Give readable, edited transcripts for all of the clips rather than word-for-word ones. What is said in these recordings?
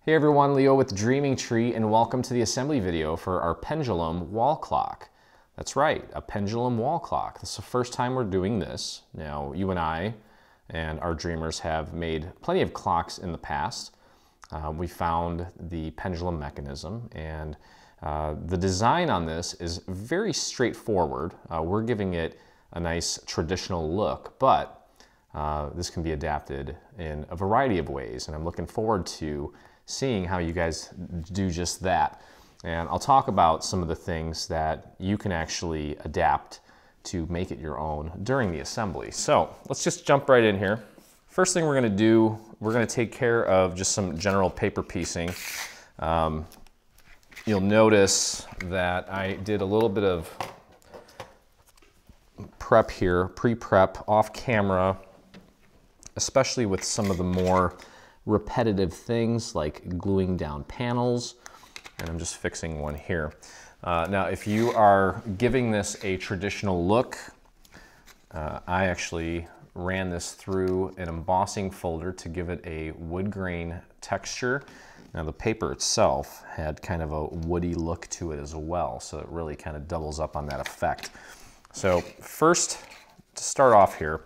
Hey everyone, Leo with Dreaming Tree, and welcome to the assembly video for our pendulum wall clock. That's right, a pendulum wall clock. This is the first time we're doing this. Now, you and I and our dreamers have made plenty of clocks in the past. We found the pendulum mechanism, and the design on this is very straightforward. We're giving it a nice traditional look, but this can be adapted in a variety of ways, and I'm looking forward to seeing how you guys do just that. And I'll talk about some of the things that you can actually adapt to make it your own during the assembly. So let's just jump right in here. First thing we're gonna do, we're gonna take care of just some general paper piecing. You'll notice that I did a little bit of prep here, pre-prep, off camera, especially with some of the more repetitive things like gluing down panels, and I'm just fixing one here. Now, if you are giving this a traditional look, I actually ran this through an embossing folder to give it a wood grain texture. Now, the paper itself had kind of a woody look to it as well, so it really kind of doubles up on that effect. So first, to start off here,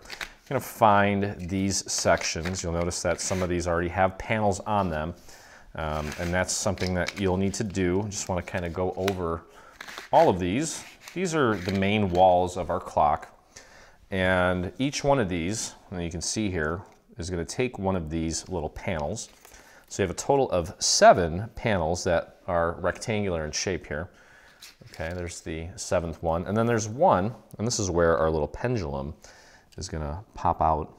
I'm going to find these sections. You'll notice that some of these already have panels on them, and that's something that you'll need to do. Just want to kind of go over all of these. These are the main walls of our clock, and each one of these, and you can see here, is going to take one of these little panels. So you have a total of 7 panels that are rectangular in shape here. Okay, there's the 7th one, and then there's one, and this is where our little pendulum is going to pop out.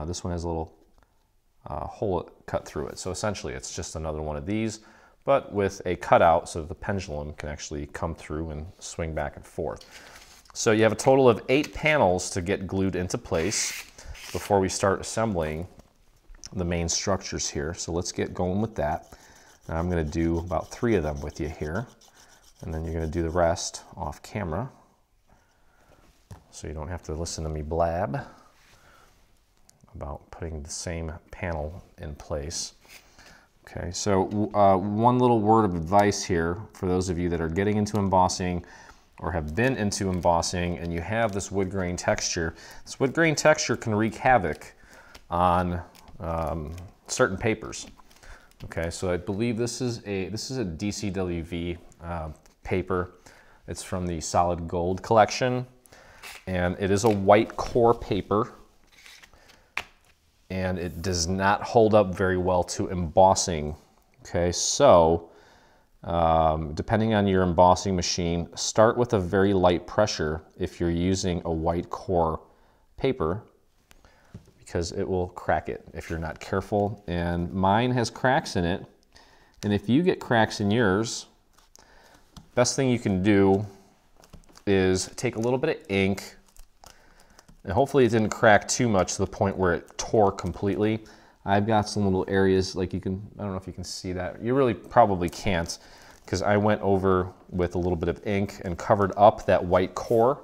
This one has a little hole cut through it. So essentially it's just another one of these, but with a cutout so that the pendulum can actually come through and swing back and forth. So you have a total of 8 panels to get glued into place before we start assembling the main structures here. So let's get going with that. Now I'm going to do about 3 of them with you here, and then you're going to do the rest off camera, so you don't have to listen to me blab about putting the same panel in place. Okay, so one little word of advice here for those of you that are getting into embossing or have been into embossing and you have this wood grain texture. This wood grain texture can wreak havoc on certain papers. Okay, so I believe this is a DCWV paper. It's from the Solid Gold collection, and it is a white core paper, and it does not hold up very well to embossing. Okay, so depending on your embossing machine, start with a very light pressure if you're using a white core paper, because it will crack it if you're not careful. And mine has cracks in it, and if you get cracks in yours, best thing you can do is take a little bit of ink, and hopefully it didn't crack too much to the point where it tore completely. I've got some little areas, like I don't know if you can see that. You really probably can't, because I went over with a little bit of ink and covered up that white core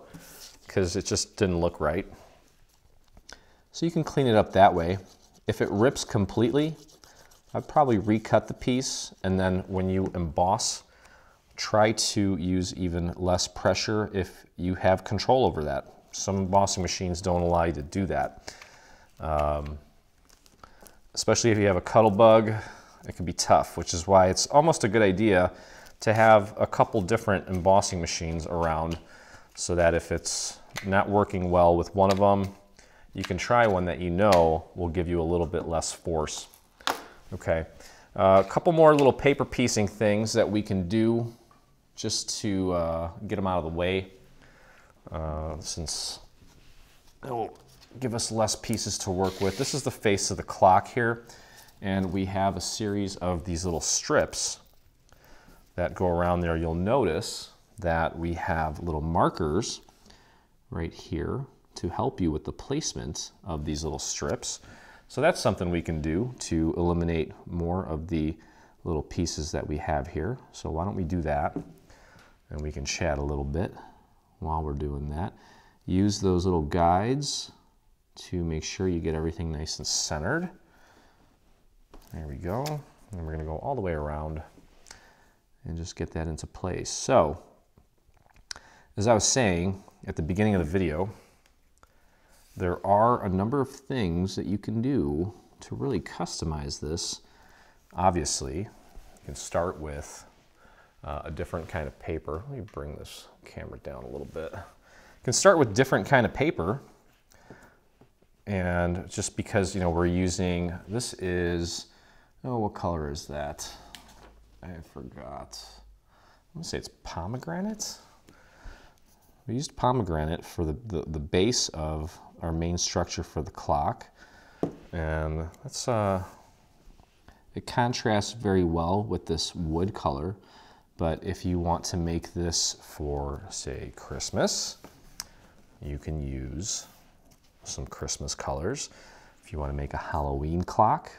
because it just didn't look right. So you can clean it up that way. If it rips completely, I'd probably recut the piece, and then when you emboss, try to use even less pressure if you have control over that. Some embossing machines don't allow you to do that. Especially if you have a cuttle bug, it can be tough, which is why it's almost a good idea to have a couple different embossing machines around, so that if it's not working well with one of them, you can try one that you know will give you a little bit less force. Okay, a couple more little paper piecing things that we can do just to get them out of the way, since it will give us less pieces to work with. This is the face of the clock here, and we have a series of these little strips that go around there. You'll notice that we have little markers right here to help you with the placement of these little strips. So that's something we can do to eliminate more of the little pieces that we have here. So why don't we do that? And we can chat a little bit while we're doing that. Use those little guides to make sure you get everything nice and centered. There we go. And we're gonna go all the way around and just get that into place. So, as I was saying at the beginning of the video, there are a number of things that you can do to really customize this. Obviously, you can start with a different kind of paper. Let me bring this camera down a little bit. You can start with different kind of paper, and just because, you know, we're using, this is, oh, what color is that? I forgot. I'm gonna say it's pomegranate. We used pomegranate for the base of our main structure for the clock, and that's it contrasts very well with this wood color. But if you want to make this for, say, Christmas, you can use some Christmas colors. If you want to make a Halloween clock,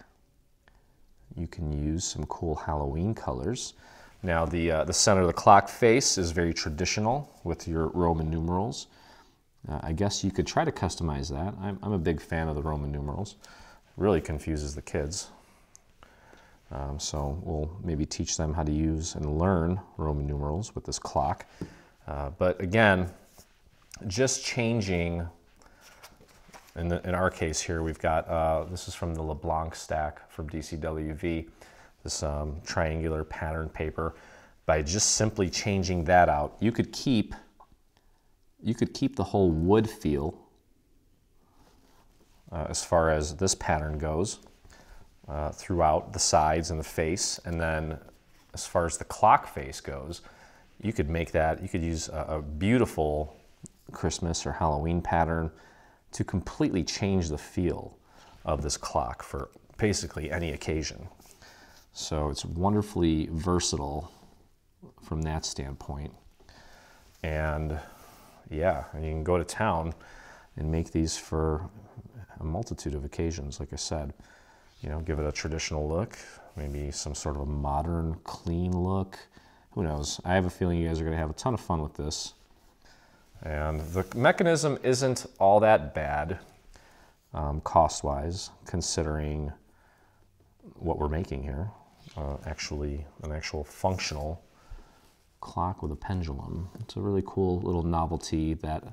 you can use some cool Halloween colors. Now the center of the clock face is very traditional with your Roman numerals. I guess you could try to customize that. I'm a big fan of the Roman numerals. It really confuses the kids. So we'll maybe teach them how to use and learn Roman numerals with this clock. But again, just changing, in our case here, we've got, this is from the LeBlanc stack from DCWV, this triangular pattern paper. By just simply changing that out, you could keep the whole wood feel as far as this pattern goes. Throughout the sides and the face, and then as far as the clock face goes, you could make that, you could use a beautiful Christmas or Halloween pattern to completely change the feel of this clock for basically any occasion. So it's wonderfully versatile from that standpoint. And yeah, and you can go to town and make these for a multitude of occasions, like I said. You know, give it a traditional look, maybe some sort of a modern, clean look. Who knows? I have a feeling you guys are going to have a ton of fun with this. And the mechanism isn't all that bad, cost-wise, considering what we're making here. Actually, an actual functional clock with a pendulum. It's a really cool little novelty that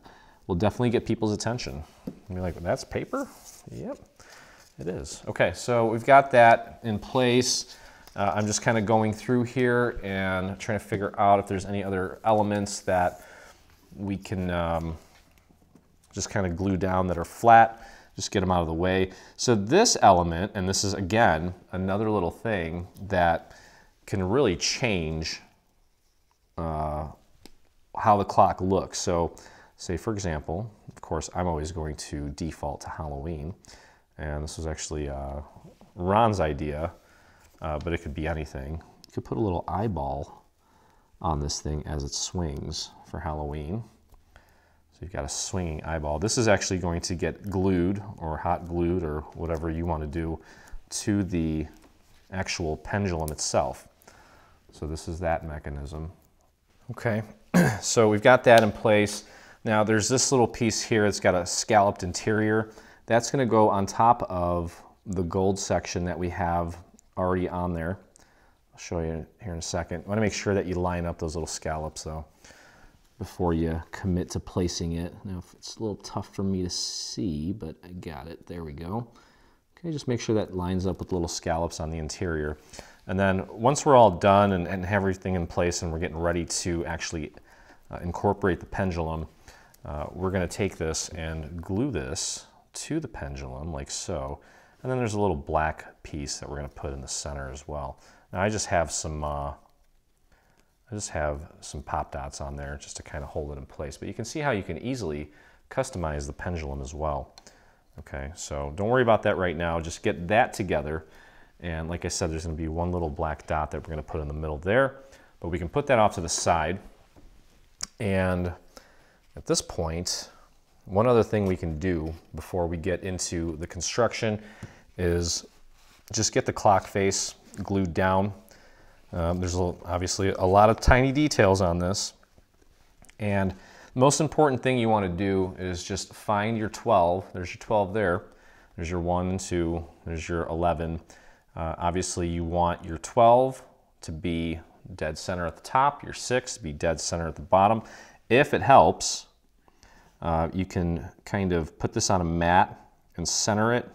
will definitely get people's attention. You'll be like, that's paper? Yep. It is. Okay, so we've got that in place. I'm just kind of going through here and trying to figure out if there's any other elements that we can just kind of glue down that are flat, just get them out of the way. So this element, and this is again another little thing that can really change how the clock looks. So say for example, of course I'm always going to default to Halloween. And this was actually Ron's idea, but it could be anything. You could put a little eyeball on this thing as it swings for Halloween. So you've got a swinging eyeball. This is actually going to get glued or hot glued or whatever you want to do to the actual pendulum itself. So this is that mechanism. Okay, so we've got that in place. Now there's this little piece here. It's got a scalloped interior. That's going to go on top of the gold section that we have already on there. I'll show you here in a second. I want to make sure that you line up those little scallops though before you commit to placing it. Now it's a little tough for me to see, but I got it. There we go. Okay, just make sure that lines up with little scallops on the interior. And then once we're all done and have everything in place and we're getting ready to actually incorporate the pendulum, we're going to take this and glue this to the pendulum like so, and then there's a little black piece that we're going to put in the center as well. Now I just have some pop dots on there just to kind of hold it in place, but you can see how you can easily customize the pendulum as well. Okay, so don't worry about that right now, just get that together, and like I said, there's going to be one little black dot that we're going to put in the middle there, but we can put that off to the side. And at this point, one other thing we can do before we get into the construction is just get the clock face glued down. There's obviously a lot of tiny details on this, and the most important thing you want to do is just find your 12. There's your 12 there. There's your 1 and 2. There's your 11. Obviously you want your 12 to be dead center at the top, your 6 to be dead center at the bottom. If it helps, you can kind of put this on a mat and center it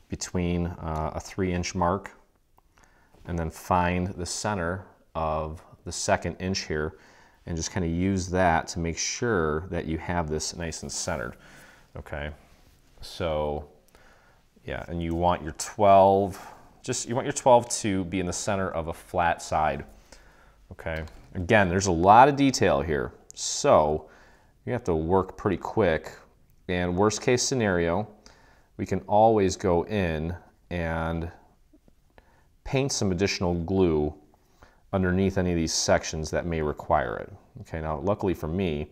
between a 3-inch mark, and then find the center of the 2nd inch here and just kind of use that to make sure that you have this nice and centered. Okay, so yeah, and you want your 12, you want your 12 to be in the center of a flat side. Okay, again, there's a lot of detail here, so you have to work pretty quick. And worst case scenario, we can always go in and paint some additional glue underneath any of these sections that may require it. Okay, now luckily for me,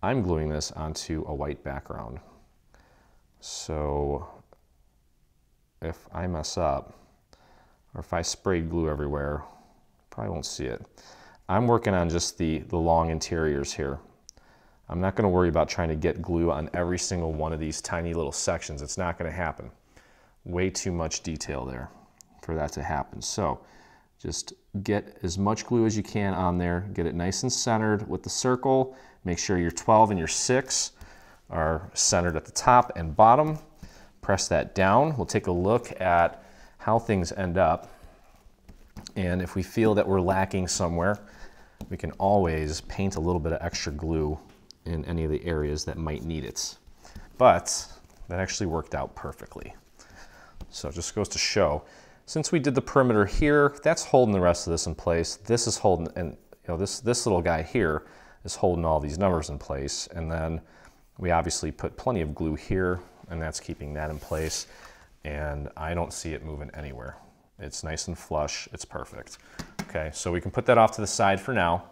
I'm gluing this onto a white background. So if I mess up, or if I spray glue everywhere, probably won't see it. I'm working on just the long interiors here. I'm not going to worry about trying to get glue on every single one of these tiny little sections. It's not going to happen. Way too much detail there for that to happen. So just get as much glue as you can on there, get it nice and centered with the circle. Make sure your 12 and your 6 are centered at the top and bottom. Press that down. We'll take a look at how things end up. And if we feel that we're lacking somewhere, we can always paint a little bit of extra glue in any of the areas that might need it. But that actually worked out perfectly. So it just goes to show, since we did the perimeter here, that's holding the rest of this in place. This is holding, and this little guy here is holding all these numbers in place. And then we obviously put plenty of glue here, and that's keeping that in place. And I don't see it moving anywhere. It's nice and flush, it's perfect. Okay, so we can put that off to the side for now.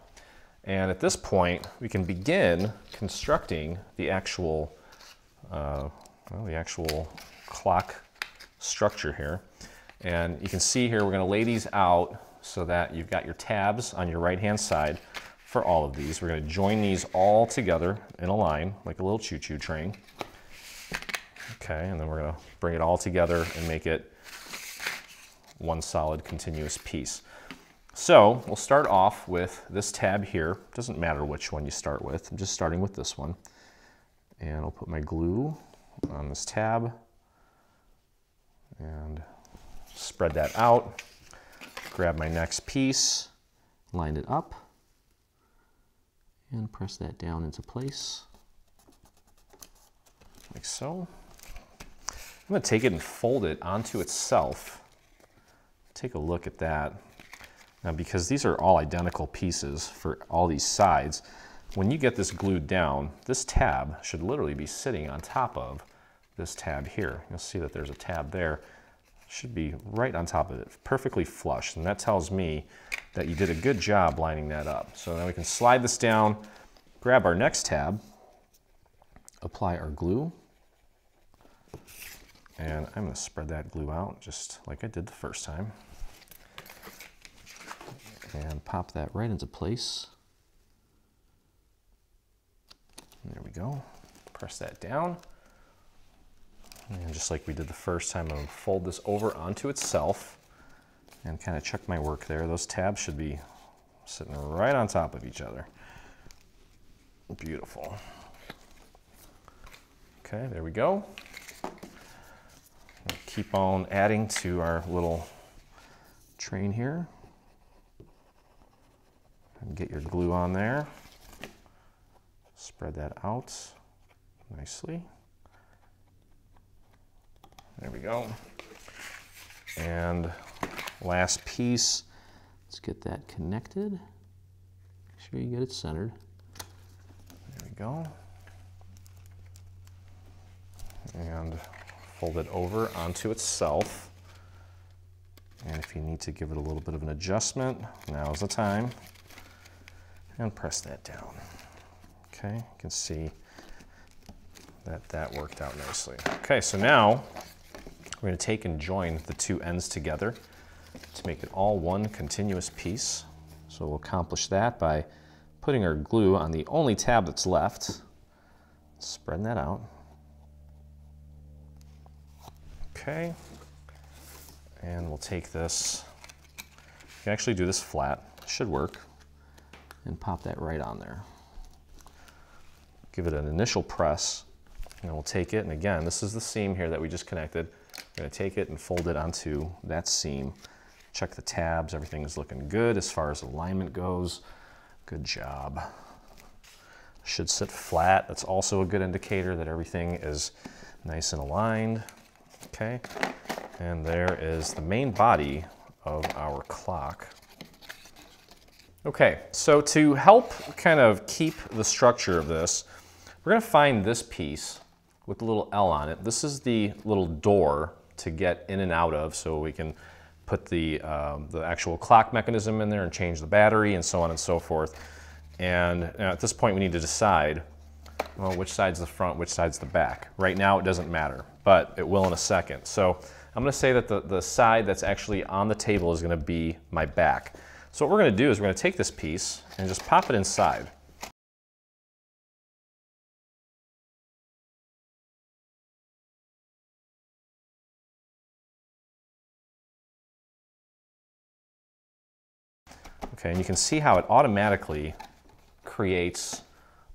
And at this point, we can begin constructing the actual clock structure here. And you can see here, we're going to lay these out so that you've got your tabs on your right-hand side for all of these. We're going to join these all together in a line, like a little choo-choo train. Okay, and then we're going to bring it all together and make it one solid continuous piece. So we'll start off with this tab here. Doesn't matter which one you start with. I'm just starting with this one. And I'll put my glue on this tab and spread that out. Grab my next piece, line it up, and press that down into place, like so. I'm going to take it and fold it onto itself. Take a look at that. Now, because these are all identical pieces for all these sides, when you get this glued down, this tab should literally be sitting on top of this tab here. You'll see that there's a tab there. It should be right on top of it, perfectly flush. And that tells me that you did a good job lining that up. So now we can slide this down, grab our next tab, apply our glue, and I'm going to spread that glue out just like I did the first time. And pop that right into place. There we go. Press that down. And just like we did the first time, I'm going to fold this over onto itself and kind of check my work there. Those tabs should be sitting right on top of each other. Beautiful. Okay, there we go. We'll keep on adding to our little train here. And get your glue on there. Spread that out nicely. There we go. And last piece, let's get that connected. Make sure you get it centered. There we go. And fold it over onto itself. And if you need to give it a little bit of an adjustment, now's the time. And press that down. Okay, you can see that that worked out nicely. Okay, so now we're going to take and join the two ends together to make it all one continuous piece. So we'll accomplish that by putting our glue on the only tab that's left, spreading that out. Okay, And we'll take this, you can actually do this flat, should work, and pop that right on there. Give it an initial press, and we'll take it, and again, this is the seam here that we just connected. We're gonna take it and fold it onto that seam. Check the tabs, everything is looking good as far as alignment goes. Good job. Should sit flat. That's also a good indicator that everything is nice and aligned. Okay, and there is the main body of our clock. Okay, so to help kind of keep the structure of this, we're gonna find this piece with the little L on it. This is the little door to get in and out of, so we can put the actual clock mechanism in there and change the battery and so on and so forth. And at this point we need to decide, well, which side's the front, which side's the back. Right now it doesn't matter, but it will in a second. So I'm gonna say that the side that's actually on the table is gonna be my back. So what we're gonna do is we're gonna take this piece and just pop it inside. Okay, and you can see how it automatically creates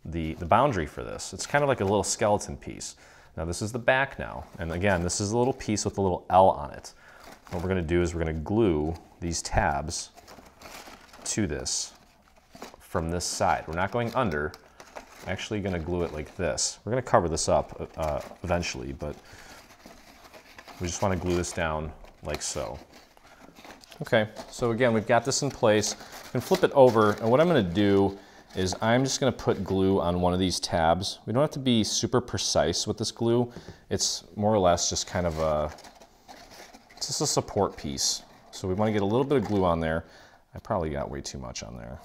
the boundary for this. It's kind of like a little skeleton piece. Now this is the back now, and again, this is a little piece with a little L on it. What we're gonna do is we're gonna glue these tabs to this from this side. We're not going under, I'm actually gonna glue it like this. We're gonna cover this up eventually, but we just wanna glue this down like so. Okay, so again, we've got this in place. We can flip it over, and what I'm gonna do is I'm just gonna put glue on one of these tabs. We don't have to be super precise with this glue. It's more or less just kind of it's just a support piece. So we wanna get a little bit of glue on there. I probably got way too much on there.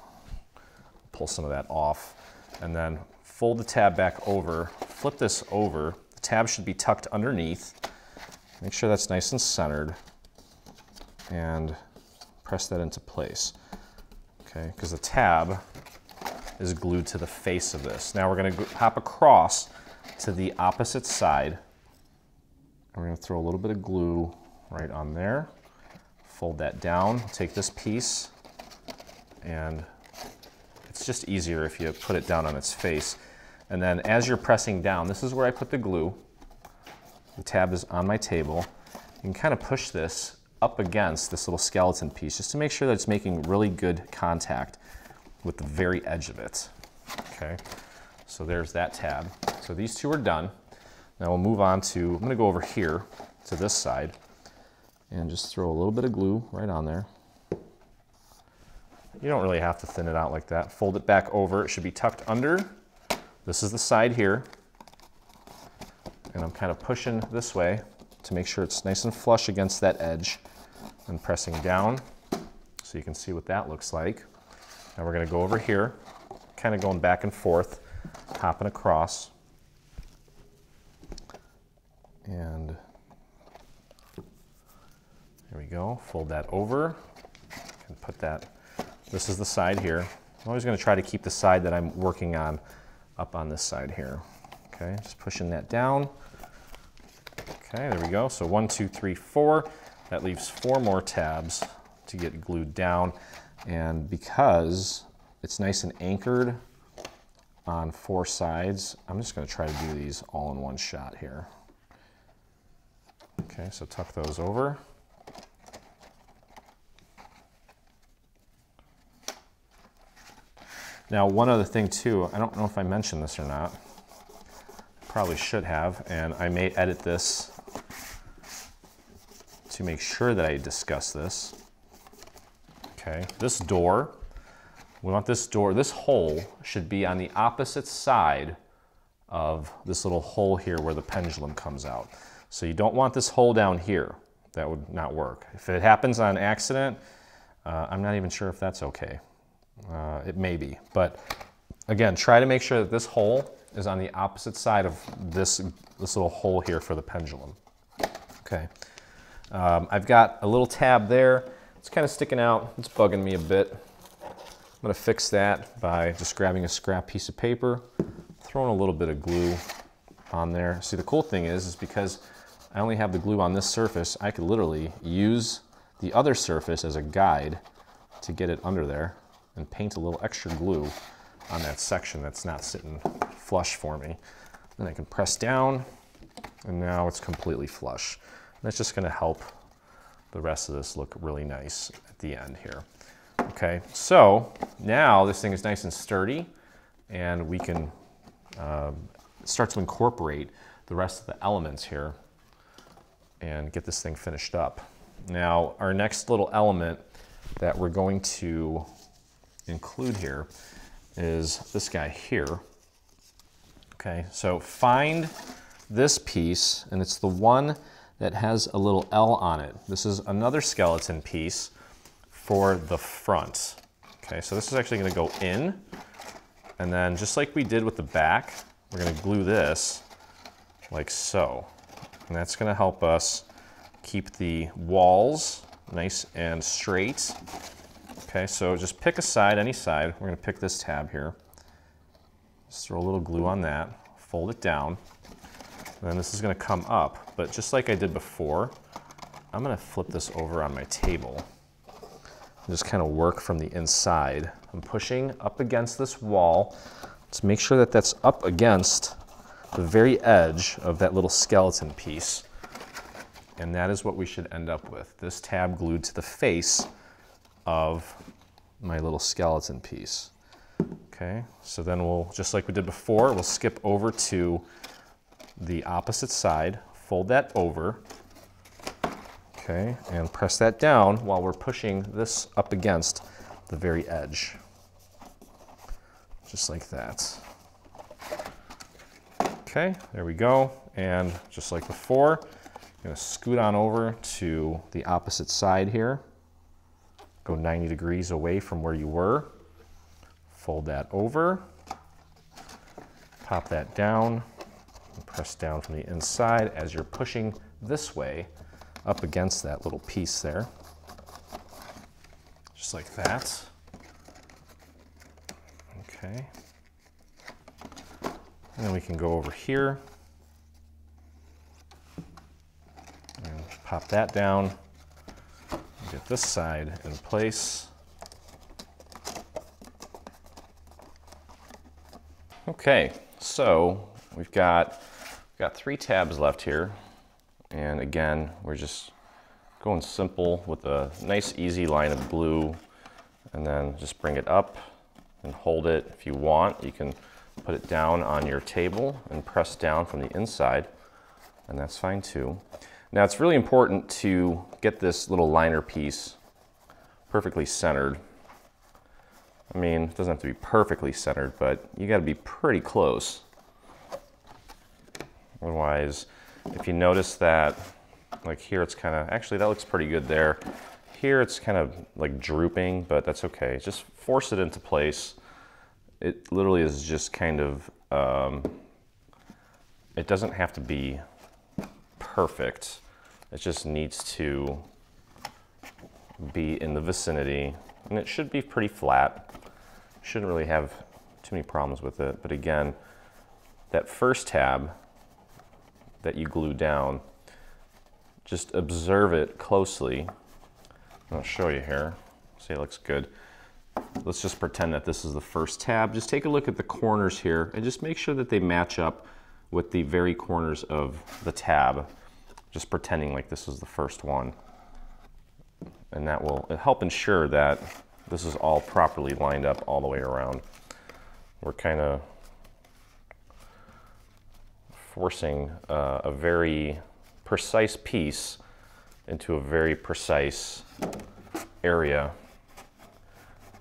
Pull some of that off, and then fold the tab back over, flip this over. The tab should be tucked underneath. Make sure that's nice and centered, and press that into place. Okay, because the tab is glued to the face of this. Now we're gonna hop across to the opposite side. And we're gonna throw a little bit of glue right on there. Fold that down, take this piece, and it's just easier if you put it down on its face. And then as you're pressing down, this is where I put the glue. The tab is on my table. You can kind of push this up against this little skeleton piece just to make sure that it's making really good contact with the very edge of it. Okay, so there's that tab. So these two are done. Now we'll move on to, I'm gonna go over here to this side and just throw a little bit of glue right on there. You don't really have to thin it out like that. Fold it back over, it should be tucked under. This is the side here. And I'm kind of pushing this way to make sure it's nice and flush against that edge, and pressing down so you can see what that looks like. Now we're gonna go over here, kind of going back and forth, hopping across, and here we go. Fold that over and put that, this is the side here. I'm always gonna try to keep the side that I'm working on up on this side here. Okay, just pushing that down. Okay, there we go. So 1, 2, 3, 4. That leaves 4 more tabs to get glued down. And because it's nice and anchored on 4 sides, I'm just going to try to do these all in one shot here. Okay, so tuck those over. Now, one other thing too, I don't know if I mentioned this or not. Probably should have, and I may edit this to make sure that I discuss this. Okay, this door, we want this door, this hole should be on the opposite side of this little hole here where the pendulum comes out. So you don't want this hole down here. That would not work. If it happens on accident, I'm not even sure if that's okay. It may be, but again, try to make sure that this hole is on the opposite side of this little hole here for the pendulum. Okay, I've got a little tab there. It's kind of sticking out. It's bugging me a bit. I'm gonna fix that by just grabbing a scrap piece of paper, throwing a little bit of glue on there. See, the cool thing is because I only have the glue on this surface, I could literally use the other surface as a guide to get it under there and paint a little extra glue on that section that's not sitting flush for me. Then I can press down, and now it's completely flush. And that's just gonna help the rest of this look really nice at the end here. Okay, so now this thing is nice and sturdy, and we can start to incorporate the rest of the elements here and get this thing finished up. Now, our next little element that we're going to include here is this guy here. Okay, so find this piece, and it's the one that has a little L on it. This is another skeleton piece for the front. Okay, so this is actually gonna go in, and then just like we did with the back, we're gonna glue this like so. And that's gonna help us keep the walls nice and straight. Okay, so just pick a side, any side. We're gonna pick this tab here. Just throw a little glue on that, fold it down. And then this is gonna come up, but just like I did before, I'm gonna flip this over on my table and just kind of work from the inside. I'm pushing up against this wall. Let's make sure that that's up against the very edge of that little skeleton piece. And that is what we should end up with. This tab glued to the face of my little skeleton piece. Okay, so then we'll, just like we did before, we'll skip over to the opposite side, fold that over, okay, and press that down while we're pushing this up against the very edge. Just like that. Okay, there we go. And just like before, I'm gonna scoot on over to the opposite side here. Go 90 degrees away from where you were. Fold that over, pop that down, and press down from the inside as you're pushing this way up against that little piece there. Just like that. Okay. And then we can go over here and pop that down, get this side in place. Okay, so we've got 3 tabs left here, and again, we're just going simple with a nice easy line of glue, and then just bring it up and hold it. If you want, you can put it down on your table and press down from the inside, and that's fine too. Now it's really important to get this little liner piece perfectly centered. I mean, it doesn't have to be perfectly centered, but you got to be pretty close. Otherwise, if you notice that, like here it's kind of, actually that looks pretty good there. Here it's kind of like drooping, but that's okay. Just force it into place. It literally is just kind of, it doesn't have to be perfect. It just needs to be in the vicinity, and it should be pretty flat. Shouldn't really have too many problems with it. But again, that first tab that you glue down, just observe it closely. I'll show you here. See, it looks good. Let's just pretend that this is the first tab. Just take a look at the corners here and just make sure that they match up with the very corners of the tab. Just pretending like this is the first one. And that will help ensure that this is all properly lined up all the way around. We're kind of forcing a very precise piece into a very precise area.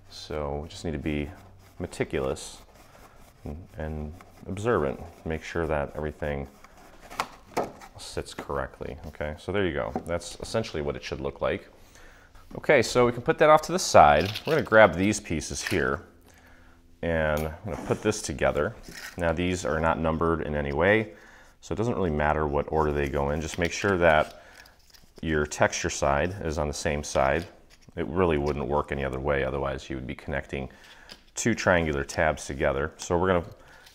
So we just need to be meticulous and observant. Make sure that everything sits correctly. Okay, so there you go. That's essentially what it should look like. Okay, so we can put that off to the side. We're gonna grab these pieces here, and I'm gonna put this together. Now these are not numbered in any way, so it doesn't really matter what order they go in. Just make sure that your texture side is on the same side. It really wouldn't work any other way, otherwise you would be connecting 2 triangular tabs together. So we're gonna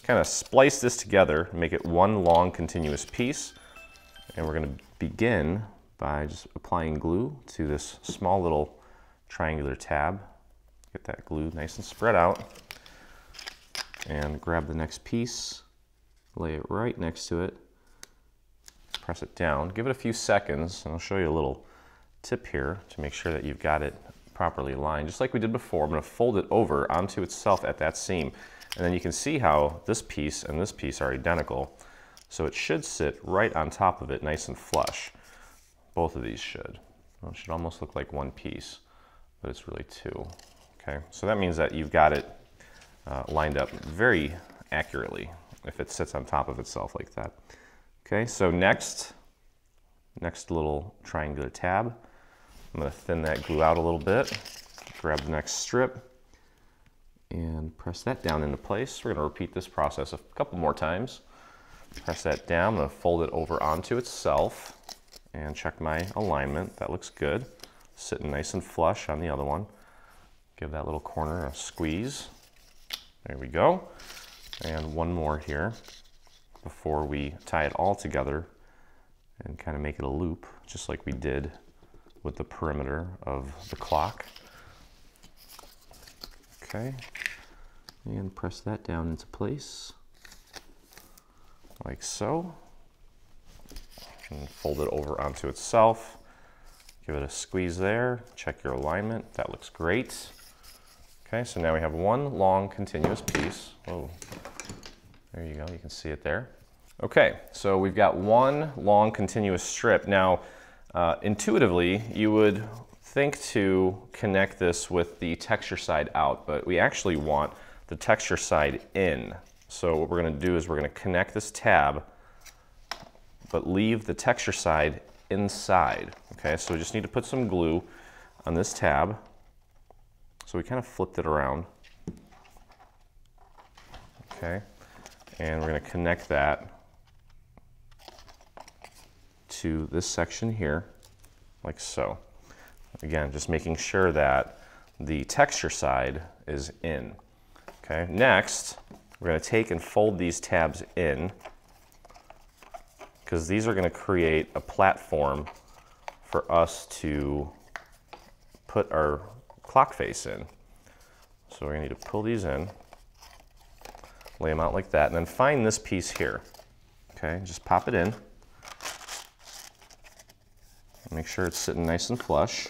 kind of splice this together, make it one long continuous piece, and we're gonna begin by just applying glue to this small little triangular tab. Get that glue nice and spread out. And grab the next piece, lay it right next to it, press it down. Give it a few seconds, and I'll show you a little tip here to make sure that you've got it properly aligned. Just like we did before, I'm going to fold it over onto itself at that seam. And then you can see how this piece and this piece are identical. So it should sit right on top of it nice and flush. Both of these should. Well, it should almost look like one piece, but it's really two. Okay, so that means that you've got it lined up very accurately if it sits on top of itself like that. Okay, so next little triangular tab. I'm going to thin that glue out a little bit, grab the next strip, and press that down into place. We're going to repeat this process a couple more times. Press that down, I'm going to fold it over onto itself and check my alignment. That looks good. Sitting nice and flush on the other one. Give that little corner a squeeze. There we go. And one more here before we tie it all together and kind of make it a loop, just like we did with the perimeter of the clock. Okay, and press that down into place, like so. And fold it over onto itself. Give it a squeeze there, check your alignment, that looks great. Okay, so now we have one long continuous piece. Oh, there you go, you can see it there. Okay, so we've got one long continuous strip. Now, intuitively, you would think to connect this with the texture side out, but we actually want the texture side in. So what we're gonna do is we're gonna connect this tab, but leave the texture side inside. Okay, so we just need to put some glue on this tab. So we kind of flipped it around. Okay, and we're going to connect that to this section here, like so. Again, just making sure that the texture side is in. Okay, next, we're going to take and fold these tabs in, because these are going to create a platform for us to put our clock face in. So we're going to need to pull these in, lay them out like that, and then find this piece here. Okay, just pop it in. Make sure it's sitting nice and flush.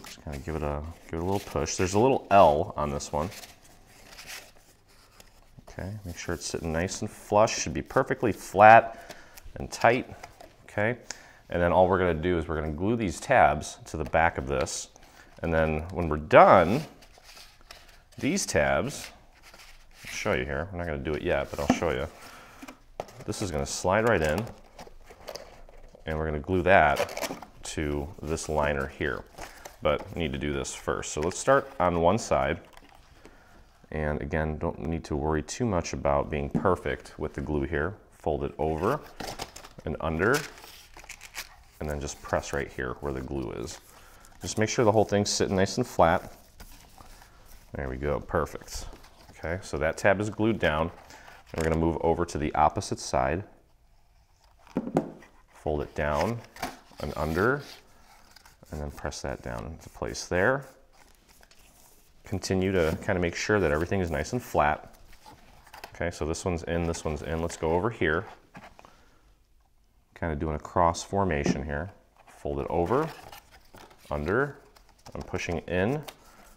Just kind of give it a little push. There's a little L on this one. Okay, make sure it's sitting nice and flush. Should be perfectly flat and tight. Okay, and then all we're going to do is we're going to glue these tabs to the back of this. And then when we're done, these tabs, I'll show you here. I'm not going to do it yet, but I'll show you. This is going to slide right in, and we're going to glue that to this liner here. But we need to do this first. So let's start on one side. And again, don't need to worry too much about being perfect with the glue here. Fold it over and under, and then just press right here where the glue is. Just make sure the whole thing's sitting nice and flat. There we go, perfect. Okay, so that tab is glued down. And we're gonna move over to the opposite side. Fold it down and under, and then press that down into place there. Continue to kind of make sure that everything is nice and flat. Okay, so this one's in, this one's in. Let's go over here. Kind of doing a cross formation here. Fold it over, under. I'm pushing in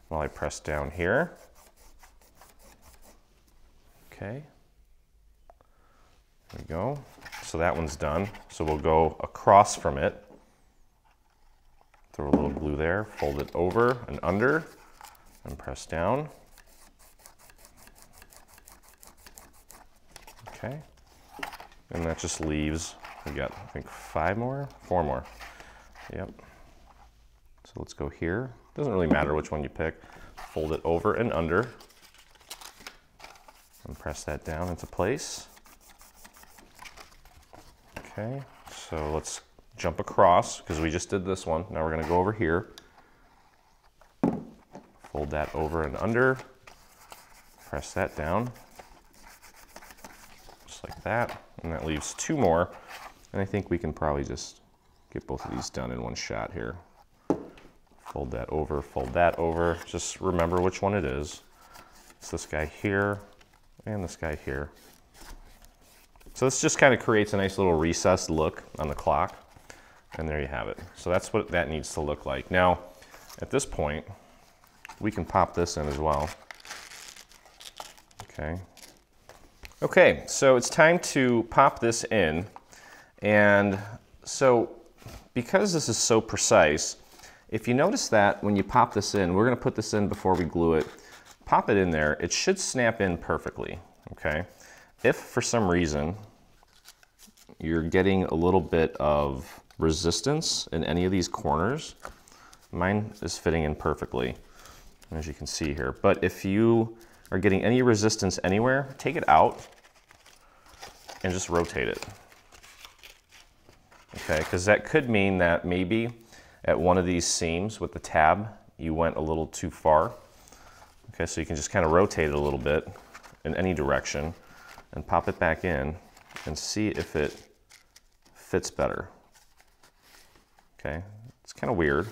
while I press down here. Okay. There we go. So that one's done. So we'll go across from it. Throw a little glue there, fold it over and under, and press down. Okay. And that just leaves, we got, I think, 4 more. Yep. So let's go here. Doesn't really matter which one you pick. Fold it over and under, and press that down into place. Okay, so let's jump across, because we just did this one. Now we're going to go over here. Fold that over and under, press that down, just like that. And that leaves 2 more. And I think we can probably just get both of these done in one shot here. Fold that over, fold that over. Just remember which one it is. It's this guy here and this guy here. So this just kind of creates a nice little recessed look on the clock. And there you have it. So that's what that needs to look like. Now, at this point, we can pop this in as well. Okay. Okay, so it's time to pop this in. And so because this is so precise, if you notice that when you pop this in, we're going to put this in before we glue it, pop it in there, it should snap in perfectly, okay? If for some reason you're getting a little bit of resistance in any of these corners, mine is fitting in perfectly, as you can see here. But if you are getting any resistance anywhere, take it out and just rotate it. Okay, because that could mean that maybe at one of these seams with the tab, you went a little too far. Okay, so you can just kind of rotate it a little bit in any direction and pop it back in and see if it fits better. Okay, it's kind of weird,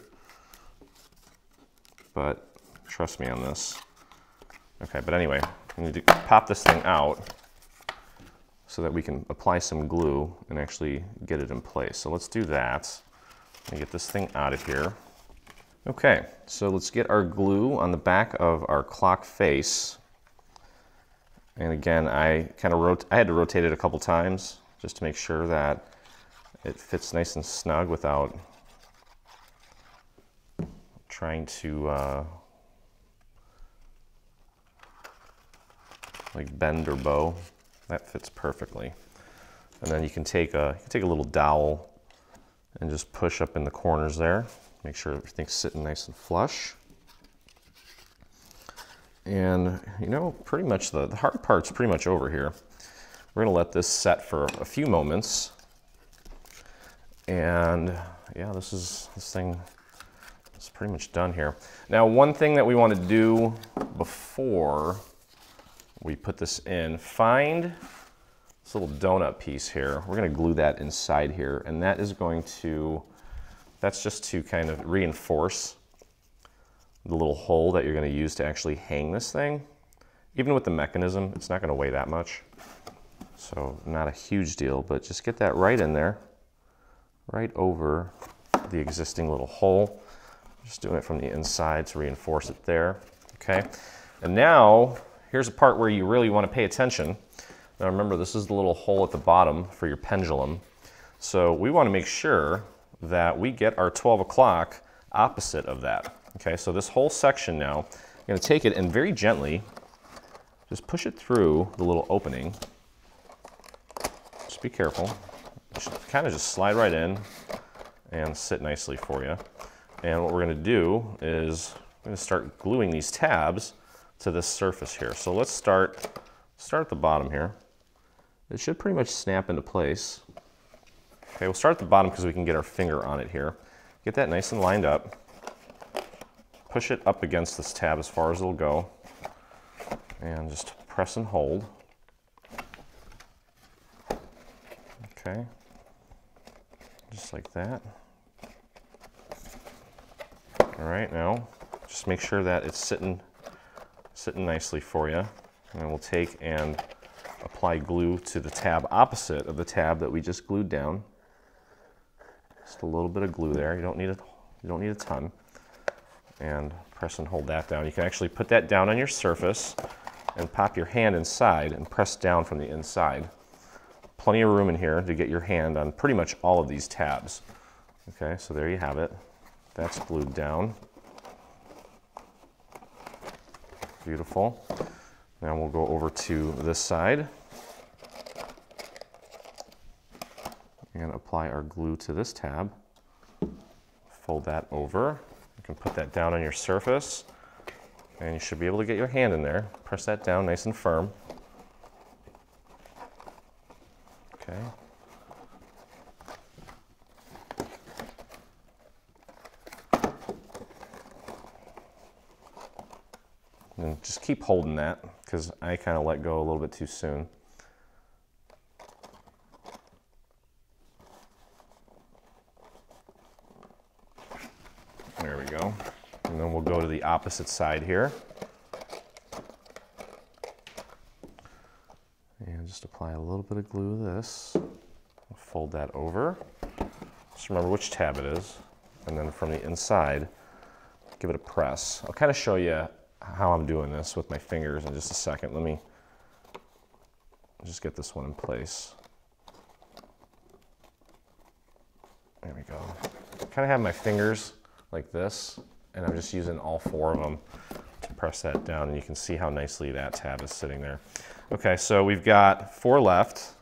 but trust me on this. Okay, but anyway, we need to pop this thing out so that we can apply some glue and actually get it in place. So let's do that. Let me get this thing out of here. Okay, so let's get our glue on the back of our clock face. And again, I had to rotate it a couple times just to make sure that it fits nice and snug without trying to like bend or bow. That fits perfectly. And then you can take a little dowel and just push up in the corners there. Make sure everything's sitting nice and flush. And you know, pretty much the hard part's pretty much over here. We're gonna let this set for a few moments. And yeah, this thing is pretty much done here. Now, one thing that we want to do before we put this in, find this little donut piece here. We're going to glue that inside here, and that is going to, that's just to kind of reinforce the little hole that you're going to use to actually hang this thing. Even with the mechanism, it's not going to weigh that much. So not a huge deal, but just get that right in there, right over the existing little hole. Just doing it from the inside to reinforce it there, okay? And now, here's a part where you really want to pay attention. Now remember, this is the little hole at the bottom for your pendulum. So we want to make sure that we get our 12 o'clock opposite of that. Okay, so this whole section now, I'm going to take it and very gently just push it through the little opening. Just be careful. It should kind of just slide right in and sit nicely for you. And what we're going to do is we're going to start gluing these tabs to this surface here. So let's start at the bottom here. It should pretty much snap into place. Okay, we'll start at the bottom because we can get our finger on it here. Get that nice and lined up. Push it up against this tab as far as it'll go. And just press and hold. Okay. Just like that. All right, now just make sure that it's sitting nicely for you. And then we'll take and apply glue to the tab opposite of the tab that we just glued down. Just a little bit of glue there. You don't need a ton. And press and hold that down. You can actually put that down on your surface and pop your hand inside and press down from the inside. Plenty of room in here to get your hand on pretty much all of these tabs. Okay, so there you have it. That's glued down. Beautiful. Now we'll go over to this side and apply our glue to this tab. Fold that over. You can put that down on your surface and you should be able to get your hand in there. Press that down nice and firm. Okay. And just keep holding that because I kind of let go a little bit too soon. we'll go to the opposite side here. And just apply a little bit of glue to this. Fold that over. Just remember which tab it is. And then from the inside, give it a press. I'll kind of show you how I'm doing this with my fingers in just a second. Let me just get this one in place. There we go. I kind of have my fingers like this, and I'm just using all 4 of them to press that down, and you can see how nicely that tab is sitting there. Okay, so we've got 4 left.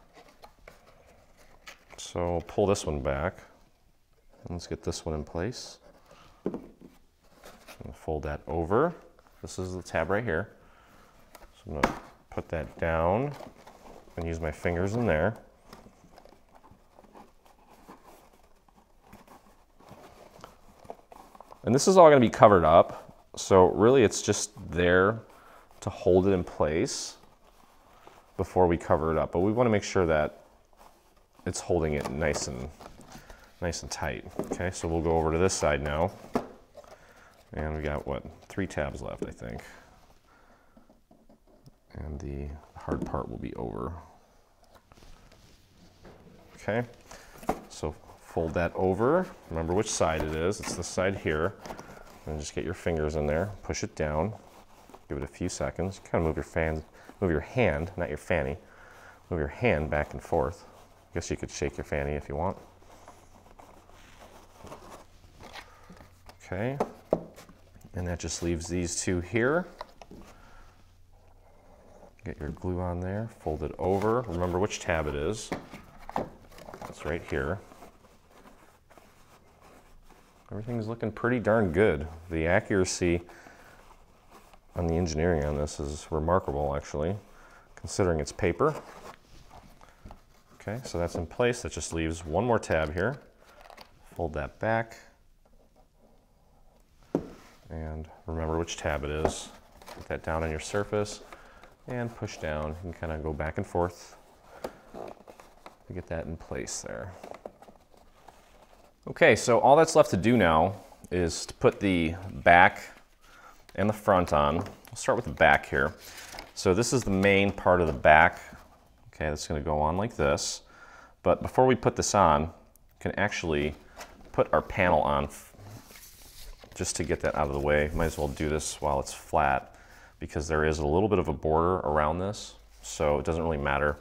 So we'll pull this one back. Let's get this one in place. And fold that over. This is the tab right here. So I'm gonna put that down and use my fingers in there. And this is all gonna be covered up. So really it's just there to hold it in place before we cover it up. But we wanna make sure that it's holding it nice and tight. Okay, so we'll go over to this side now. And we got, what, 3 tabs left, I think. And the hard part will be over. Okay, so fold that over. Remember which side it is. It's this side here. And just get your fingers in there, push it down, give it a few seconds. Kind of move your hand, not your fanny, move your hand back and forth. I guess you could shake your fanny if you want. Okay, and that just leaves these 2 here. Get your glue on there, fold it over. Remember which tab it is. It's right here. Everything's looking pretty darn good. The accuracy on the engineering on this is remarkable, actually, considering it's paper. Okay, so that's in place. That just leaves 1 more tab here. Fold that back. And remember which tab it is. Put that down on your surface and push down. You can kind of go back and forth to get that in place there. Okay, so all that's left to do now is to put the back and the front on. I'll start with the back here. So this is the main part of the back. Okay, that's going to go on like this. But before we put this on, we can actually put our panel on. Just to get that out of the way, might as well do this while it's flat because there is a little bit of a border around this, so it doesn't really matter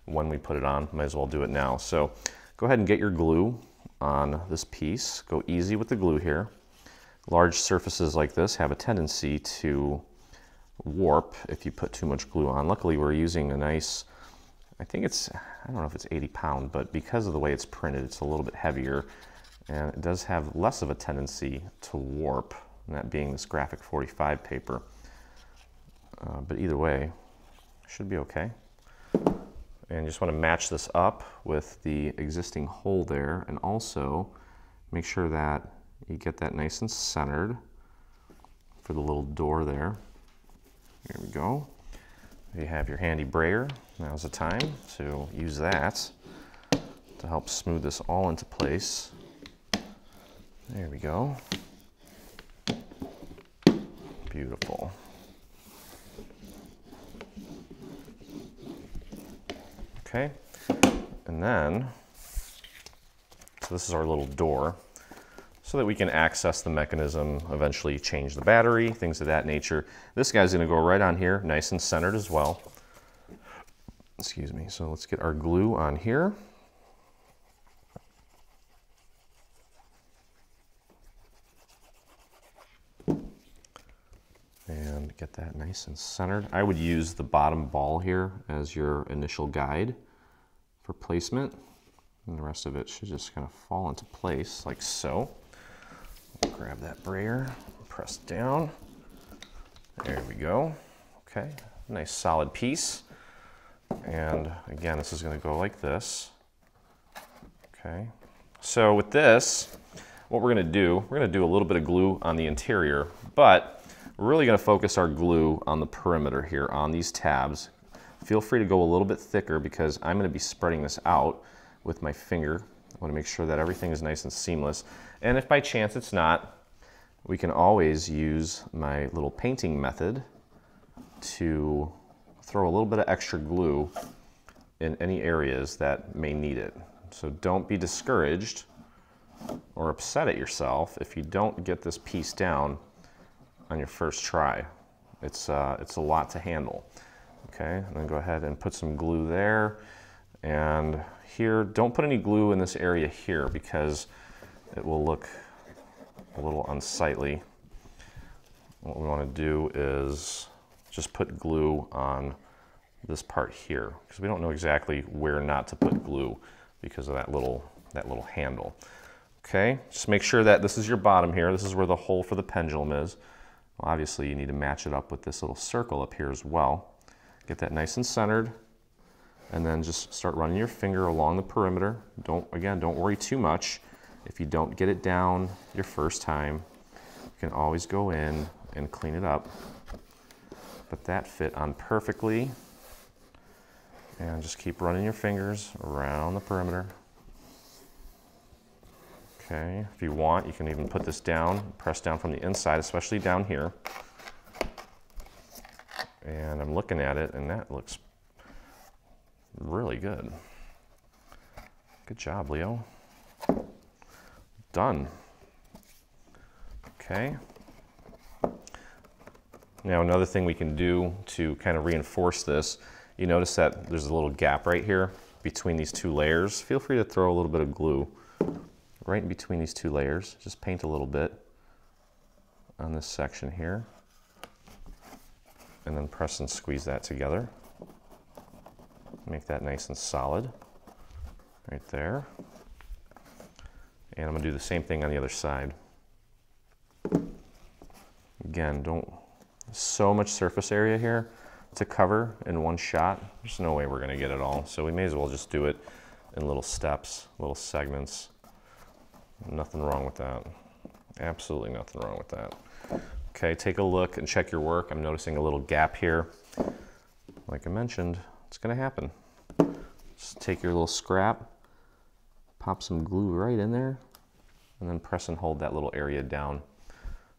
when we put it on. Might as well do it now. So go ahead and get your glue on this piece. Go easy with the glue here. Large surfaces like this have a tendency to warp if you put too much glue on. Luckily we're using a nice, I think it's, I don't know if it's 80 pound, but because of the way it's printed, it's a little bit heavier. And it does have less of a tendency to warp, and that being this graphic 45 paper. But either way, should be okay. And you just want to match this up with the existing hole there, and also make sure that you get that nice and centered for the little door there. Here we go. You have your handy brayer. Now's the time to use that to help smooth this all into place. There we go. Beautiful. Okay, and then, so this is our little door, so that we can access the mechanism, eventually change the battery, things of that nature. This guy's gonna go right on here, nice and centered as well. Excuse me, so let's get our glue on here. And get that nice and centered. I would use the bottom ball here as your initial guide for placement. And the rest of it should just kind of fall into place like so. Grab that brayer, press down. There we go. Okay, nice solid piece. And again, this is going to go like this. Okay, so with this, what we're going to do a little bit of glue on the interior, but we're really going to focus our glue on the perimeter here on these tabs. Feel free to go a little bit thicker because I'm going to be spreading this out with my finger. I want to make sure that everything is nice and seamless. And if by chance it's not, we can always use my little painting method to throw a little bit of extra glue in any areas that may need it. So don't be discouraged or upset at yourself if you don't get this piece down on your first try. It's a lot to handle. Okay, and then go ahead and put some glue there. And here, don't put any glue in this area here because it will look a little unsightly. What we want to do is just put glue on this part here because we don't know exactly where not to put glue because of that little handle. Okay, just make sure that this is your bottom here. This is where the hole for the pendulum is. Well, obviously you need to match it up with this little circle up here as well. Get that nice and centered, and then just start running your finger along the perimeter. Don't worry too much. If you don't get it down your first time, you can always go in and clean it up. But that fit on perfectly. And just keep running your fingers around the perimeter. Okay, if you want, you can even put this down, press down from the inside, especially down here. And I'm looking at it, and that looks really good. Good job, Leo. Done. Okay. Now another thing we can do to kind of reinforce this, you notice that there's a little gap right here between these two layers. Feel free to throw a little bit of glue right in between these two layers. Just paint a little bit on this section here. And then press and squeeze that together. Make that nice and solid right there. And I'm going to do the same thing on the other side. Again, so much surface area here to cover in one shot. There's no way we're going to get it all. So we may as well just do it in little steps, little segments. Nothing wrong with that. Absolutely nothing wrong with that. Okay, take a look and check your work. I'm noticing a little gap here. Like I mentioned, it's going to happen. Just take your little scrap, pop some glue right in there, and then press and hold that little area down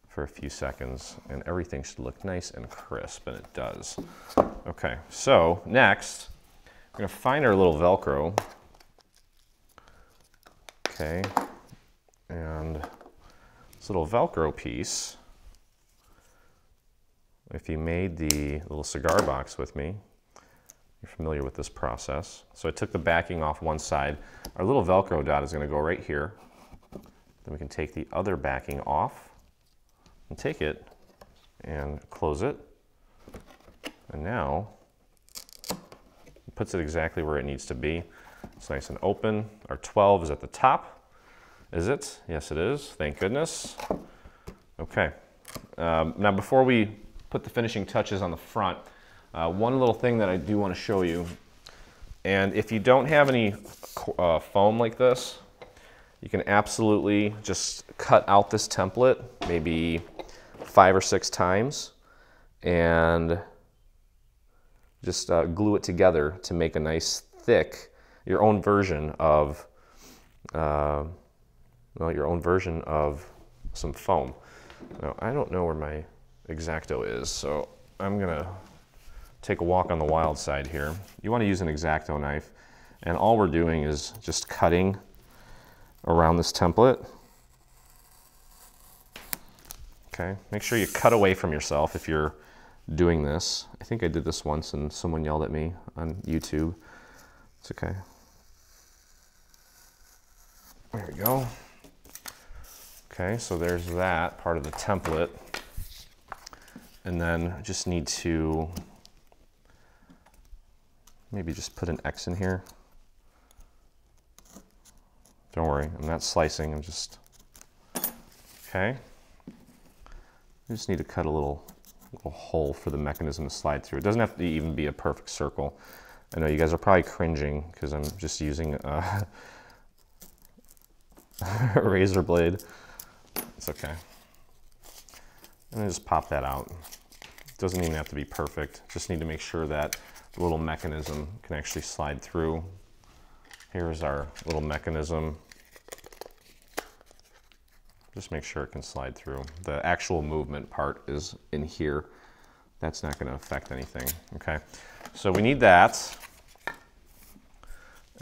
for a few seconds, and everything should look nice and crisp, and it does. Okay, so next, we're going to find our little Velcro. Okay, and this little Velcro piece, if you made the little cigar box with me, you're familiar with this process. So I took the backing off one side. Our little Velcro dot is going to go right here. Then we can take the other backing off and take it and close it. And now it puts it exactly where it needs to be. It's nice and open. Our 12 is at the top. Is it? Yes, it is. Thank goodness. Okay. Now before we put the finishing touches on the front, one little thing that I do want to show you, and if you don't have any foam like this, you can absolutely just cut out this template maybe 5 or 6 times and just glue it together to make a nice thick, your own version of some foam. Now, I don't know where my X-Acto is, so I'm gonna take a walk on the wild side here. You want to use an X-Acto knife, and all we're doing is just cutting around this template. Okay, make sure you cut away from yourself if you're doing this. I think I did this once and someone yelled at me on YouTube. It's okay. There we go. Okay, so there's that part of the template. And then I just need to maybe just put an X in here. Don't worry, I'm not slicing, I'm just, okay. I just need to cut a little hole for the mechanism to slide through. It doesn't have to even be a perfect circle. I know you guys are probably cringing because I'm just using a razor blade. It's okay. And then just pop that out. It doesn't even have to be perfect. Just need to make sure that the little mechanism can actually slide through. Here's our little mechanism. Just make sure it can slide through. The actual movement part is in here. That's not going to affect anything, okay? So we need that.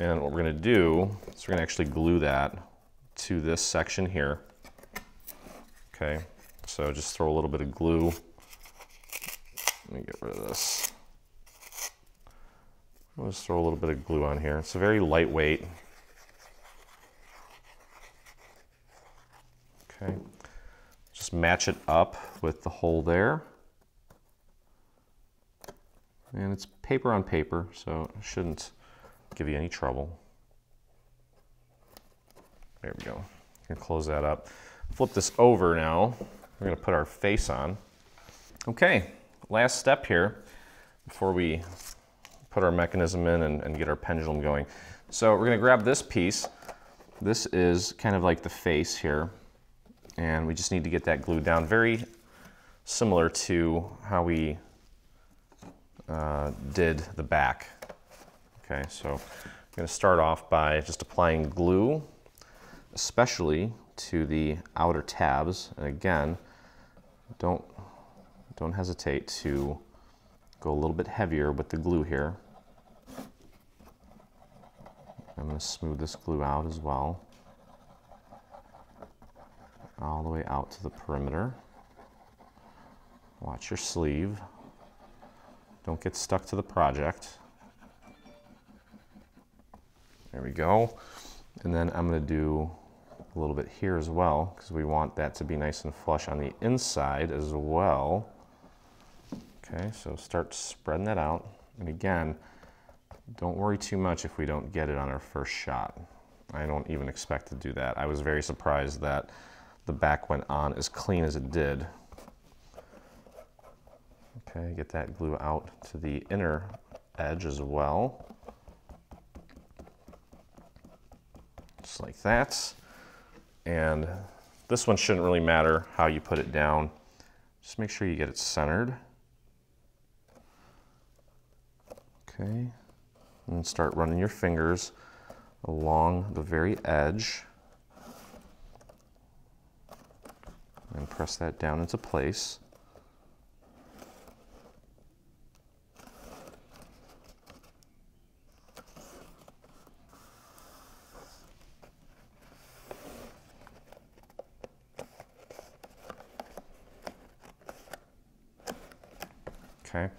And what we're going to do is we're going to actually glue that to this section here. Okay, so just throw a little bit of glue. Let me get rid of this. I'll just throw a little bit of glue on here. It's a very lightweight. Okay, just match it up with the hole there. And it's paper on paper, so it shouldn't give you any trouble. There we go. You can close that up. Flip this over now. We're going to put our face on. Okay, last step here before we put our mechanism in and get our pendulum going. So we're going to grab this piece. This is kind of like the face here, and we just need to get that glued down. Very similar to how we did the back. Okay, so I'm going to start off by just applying glue, especially to the outer tabs. And again, don't hesitate to go a little bit heavier with the glue here. I'm going to smooth this glue out as well, all the way out to the perimeter. Watch your sleeve. Don't get stuck to the project. There we go. And then I'm going to do a little bit here as well, because we want that to be nice and flush on the inside as well. Okay, so start spreading that out. And again, don't worry too much if we don't get it on our first shot. I don't even expect to do that. I was very surprised that the back went on as clean as it did. Okay, get that glue out to the inner edge as well. Just like that. And this one shouldn't really matter how you put it down. Just make sure you get it centered. Okay, and start running your fingers along the very edge. And press that down into place. Okay.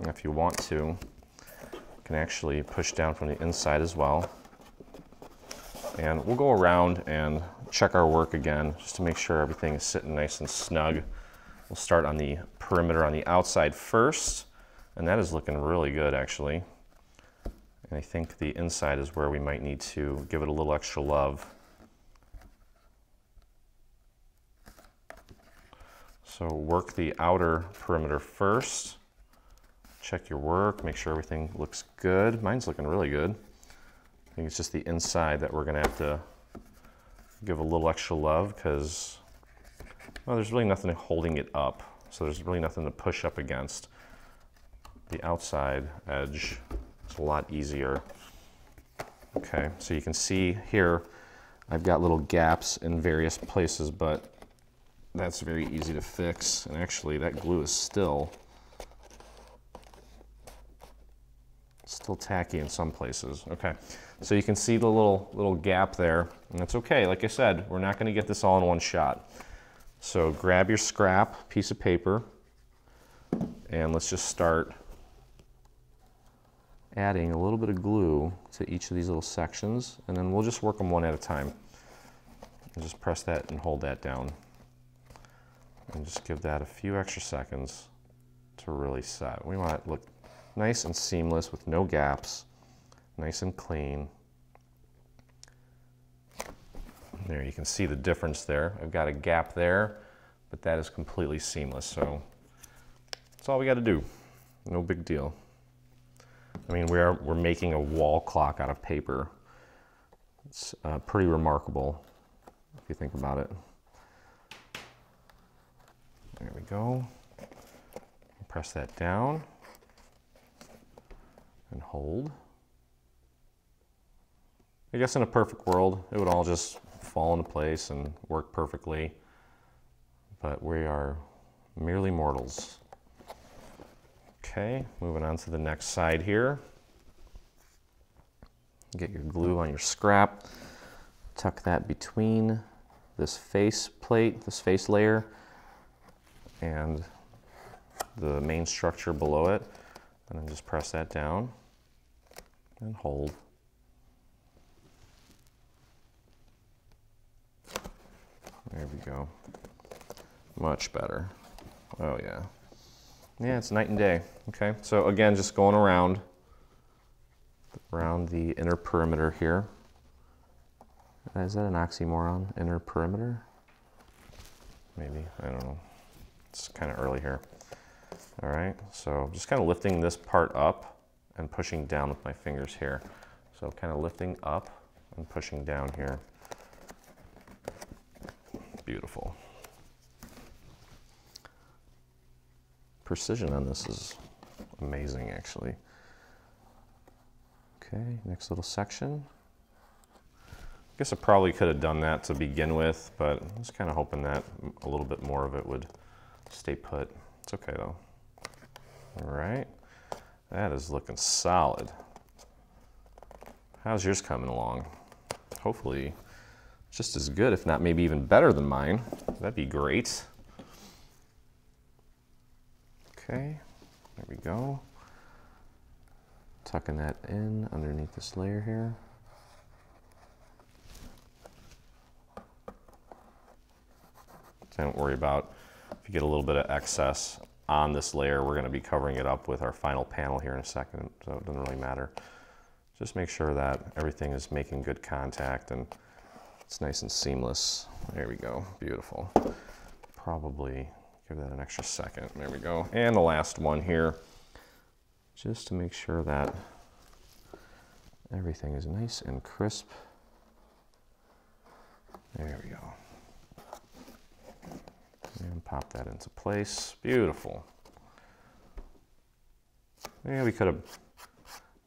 If you want to, you can actually push down from the inside as well. And we'll go around and check our work again, just to make sure everything is sitting nice and snug. We'll start on the perimeter on the outside first, and that is looking really good actually. And I think the inside is where we might need to give it a little extra love. So work the outer perimeter first. Check your work, make sure everything looks good. Mine's looking really good. I think it's just the inside that we're gonna have to give a little extra love, because, well, there's really nothing holding it up. So there's really nothing to push up against. The outside edge is a lot easier. Okay, so you can see here, I've got little gaps in various places, but that's very easy to fix. And actually that glue is still tacky in some places. Okay, so you can see the little gap there, and that's okay. Like I said, we're not going to get this all in one shot. So grab your scrap piece of paper, and let's just start adding a little bit of glue to each of these little sections, and then we'll just work them one at a time. And just press that and hold that down. And just give that a few extra seconds to really set. We want it to look nice and seamless with no gaps, nice and clean. There, you can see the difference there. I've got a gap there, but that is completely seamless. So that's all we got to do. No big deal. I mean, we're making a wall clock out of paper. It's pretty remarkable if you think about it. There we go. Press that down and hold. I guess in a perfect world, it would all just fall into place and work perfectly, but we are merely mortals. Okay, moving on to the next side here. Get your glue on your scrap, tuck that between this face plate, this face layer, and the main structure below it, and then just press that down and hold. There we go. Much better. Oh yeah. Yeah, it's night and day. Okay, so again, just going around the inner perimeter here. Is that an oxymoron? Inner perimeter? Maybe, I don't know. It's kind of early here. All right, so just kind of lifting this part up and pushing down with my fingers here. So kind of lifting up and pushing down here. Beautiful. Precision on this is amazing, actually. Okay, next little section. I guess I probably could have done that to begin with, but I was kind of hoping that a little bit more of it would stay put. It's okay though. All right, that is looking solid. How's yours coming along? Hopefully just as good, if not maybe even better than mine. That'd be great. Okay, there we go. Tucking that in underneath this layer here. Don't worry about if you get a little bit of excess on this layer. We're going to be covering it up with our final panel here in a second, so it doesn't really matter. Just make sure that everything is making good contact and it's nice and seamless. There we go, beautiful. Probably give that an extra second. There we go. And the last one here, just to make sure that everything is nice and crisp. There we go. And pop that into place. Beautiful. Yeah, we could have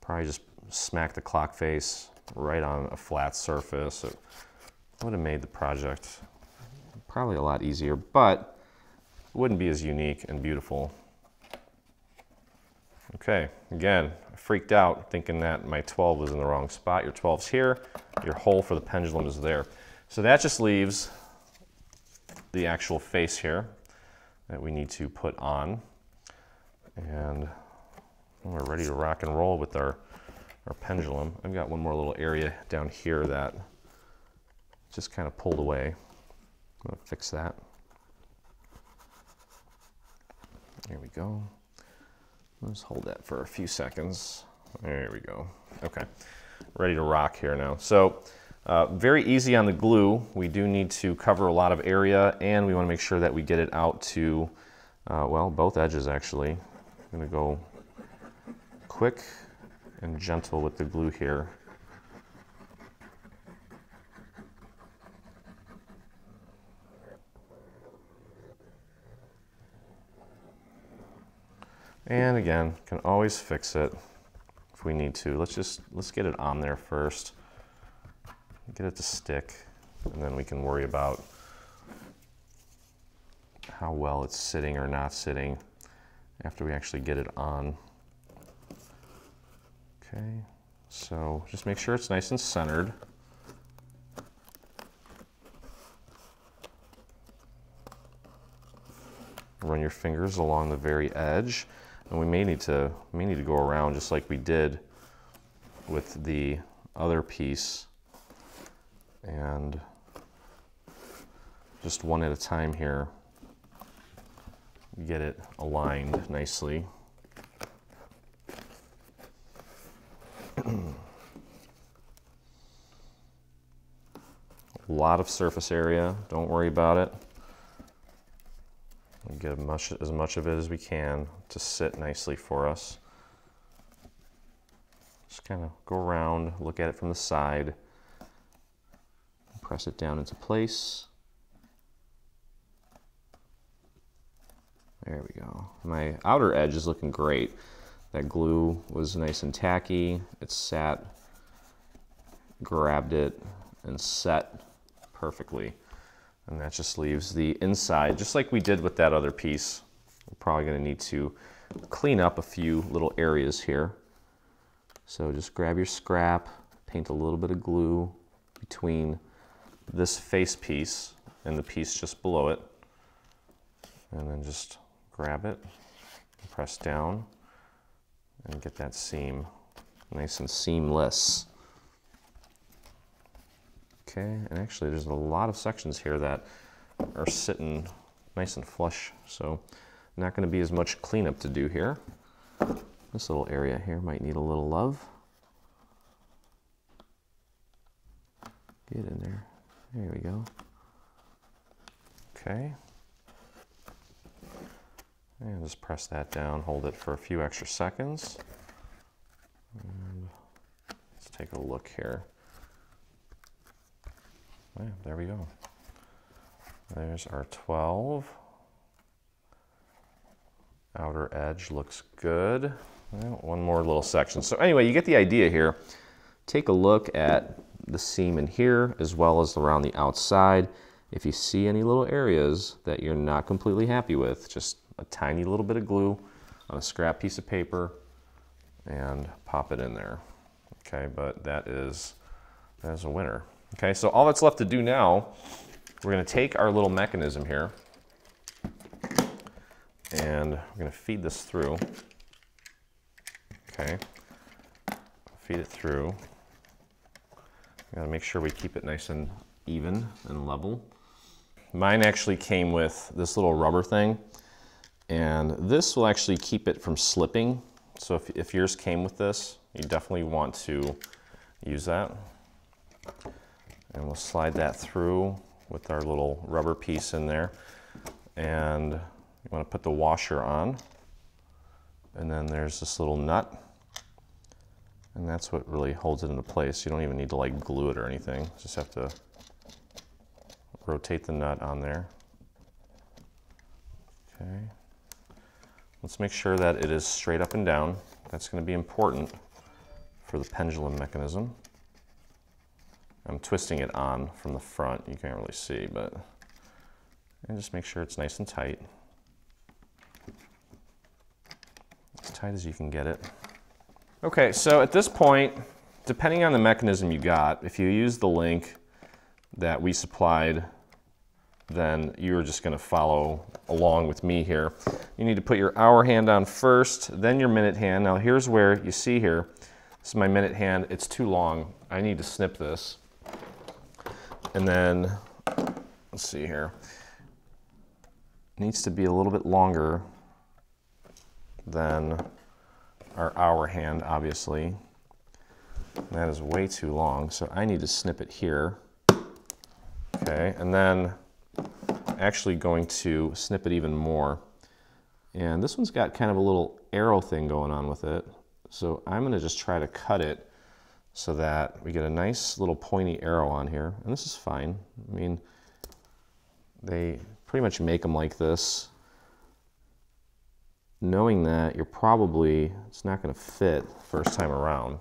probably just smacked the clock face right on a flat surface. It would have made the project probably a lot easier, but it wouldn't be as unique and beautiful. Okay, again, I freaked out thinking that my 12 was in the wrong spot. Your 12's here, your hole for the pendulum is there. So that just leaves the actual face here that we need to put on. And we're ready to rock and roll with our pendulum. I've got one more little area down here that just kind of pulled away. I'm gonna fix that. There we go. Let's hold that for a few seconds. There we go. Okay, ready to rock here now. So very easy on the glue. We do need to cover a lot of area, and we want to make sure that we get it out to, well, both edges actually. I'm going to go quick and gentle with the glue here. And again, can always fix it if we need to. Let's get it on there first. Get it to stick, and then we can worry about how well it's sitting or not sitting after we actually get it on. Okay, so just make sure it's nice and centered. Run your fingers along the very edge, and we may need to go around just like we did with the other piece, and just one at a time here, get it aligned nicely. A lot of surface area, don't worry about it. We'll get as much of it as we can to sit nicely for us. Just kind of go around, look at it from the side, press it down into place. There we go. My outer edge is looking great. That glue was nice and tacky. It sat, grabbed it, and set perfectly. And that just leaves the inside, just like we did with that other piece. We're probably going to need to clean up a few little areas here. So just grab your scrap, paint a little bit of glue between this face piece and the piece just below it. And then just grab it, press down, and get that seam nice and seamless. Okay, and actually there's a lot of sections here that are sitting nice and flush, so not going to be as much cleanup to do here. This little area here might need a little love. Get in there. There we go. Okay. And just press that down, hold it for a few extra seconds. And let's take a look here. Yeah, there we go. There's our 12. Outer edge looks good. Well, one more little section. So anyway, you get the idea here. Take a look at the seam in here as well as around the outside. If you see any little areas that you're not completely happy with, just a tiny little bit of glue on a scrap piece of paper and pop it in there. Okay, but that is a winner. Okay, so all that's left to do now, we're going to take our little mechanism here and we're going to feed this through. Okay, feed it through. We got to make sure we keep it nice and even and level. Mine actually came with this little rubber thing, and this will actually keep it from slipping. So if yours came with this, you definitely want to use that. And we'll slide that through with our little rubber piece in there. And you want to put the washer on. And then there's this little nut. And that's what really holds it into place. You don't even need to like glue it or anything. Just have to rotate the nut on there. Okay. Let's make sure that it is straight up and down. That's going to be important for the pendulum mechanism. I'm twisting it on from the front. You can't really see, but and just make sure it's nice and tight. As tight as you can get it. Okay, so at this point, depending on the mechanism you got, if you use the link that we supplied, then you're just going to follow along with me here. You need to put your hour hand on first, then your minute hand. Now here's where you see here, this is my minute hand. It's too long. I need to snip this. And then, let's see here. It needs to be a little bit longer than our hour hand, obviously. That is way too long, so I need to snip it here. Okay, and then actually going to snip it even more. And this one's got kind of a little arrow thing going on with it. So I'm gonna just try to cut it so that we get a nice little pointy arrow on here. And this is fine. I mean, they pretty much make them like this, knowing that you're probably, it's not gonna fit first time around,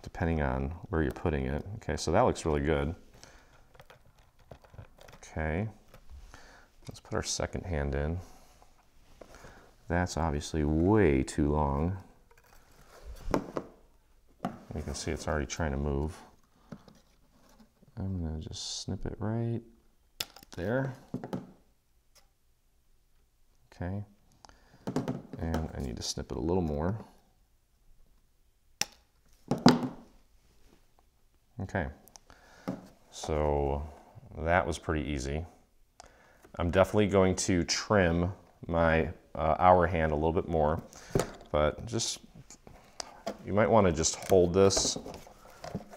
depending on where you're putting it. Okay, so that looks really good. Okay, let's put our second hand in. That's obviously way too long. You can see it's already trying to move. I'm gonna just snip it right there. Okay, and I need to snip it a little more. Okay, so that was pretty easy. I'm definitely going to trim my hour hand a little bit more, but just, you might want to just hold this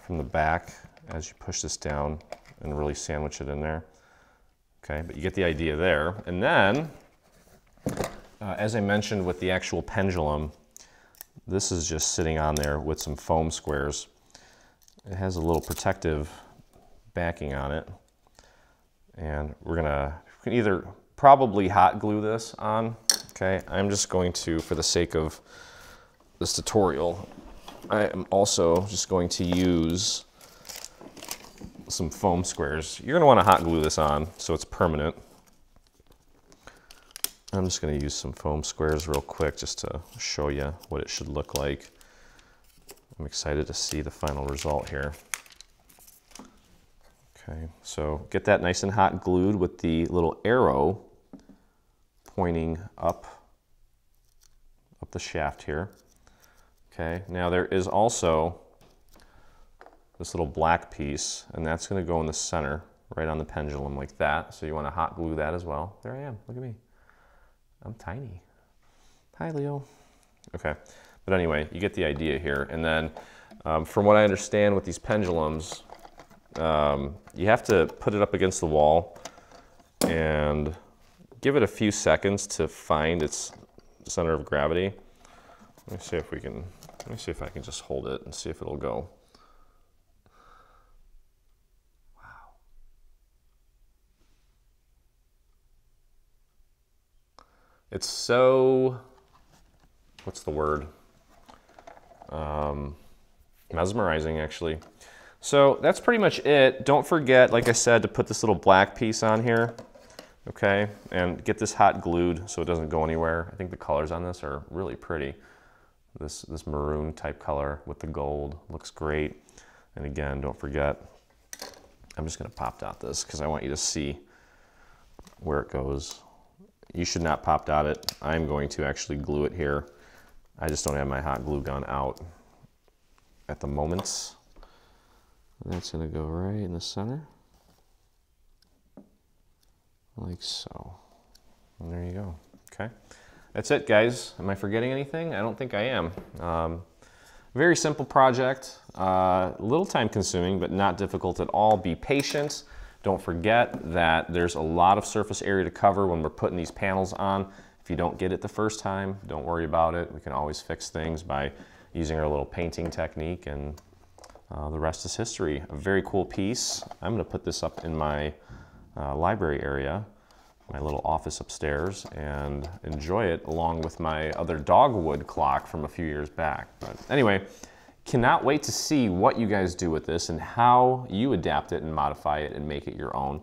from the back as you push this down and really sandwich it in there. Okay, but you get the idea there. And then, as I mentioned with the actual pendulum, this is just sitting on there with some foam squares. It has a little protective backing on it. And we can either probably hot glue this on. Okay, I'm just going to, for the sake of this tutorial, I am also just going to use some foam squares. You're gonna wanna hot glue this on so it's permanent. I'm just gonna use some foam squares real quick just to show you what it should look like. I'm excited to see the final result here. Okay, so get that nice and hot glued with the little arrow pointing up the shaft here. Okay, now there is also this little black piece, and that's gonna go in the center, right on the pendulum like that. So you wanna hot glue that as well. There I am, look at me. I'm tiny. Hi, Leo. Okay, but anyway, you get the idea here. And then from what I understand with these pendulums, you have to put it up against the wall and give it a few seconds to find its center of gravity. Let me see if I can just hold it and see if it'll go. Wow. It's so, what's the word? Mesmerizing, actually. So that's pretty much it. Don't forget, like I said, to put this little black piece on here, okay? And get this hot glued so it doesn't go anywhere. I think the colors on this are really pretty. This maroon type color with the gold looks great. And again, don't forget, I'm just gonna pop dot this because I want you to see where it goes. You should not pop dot it. I'm going to actually glue it here. I just don't have my hot glue gun out at the moment. That's gonna go right in the center, like so. And there you go, okay? That's it, guys. Am I forgetting anything? I don't think I am. Very simple project, a little time consuming, but not difficult at all. Be patient. Don't forget that there's a lot of surface area to cover when we're putting these panels on. If you don't get it the first time, don't worry about it. We can always fix things by using our little painting technique, and the rest is history. A very cool piece. I'm gonna put this up in my library area, my little office upstairs, and enjoy it along with my other dogwood clock from a few years back. But anyway, cannot wait to see what you guys do with this and how you adapt it and modify it and make it your own.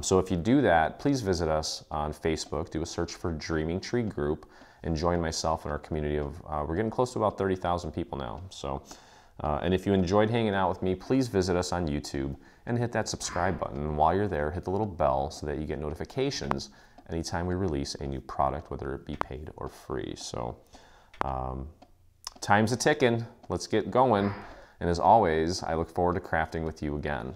So if you do that, please visit us on Facebook, do a search for Dreaming Tree Group, and join myself in our community of, we're getting close to about 30,000 people now. So, and if you enjoyed hanging out with me, please visit us on YouTube and hit that subscribe button. And while you're there, hit the little bell so that you get notifications anytime we release a new product, whether it be paid or free. So time's a ticking. Let's get going. And as always, I look forward to crafting with you again.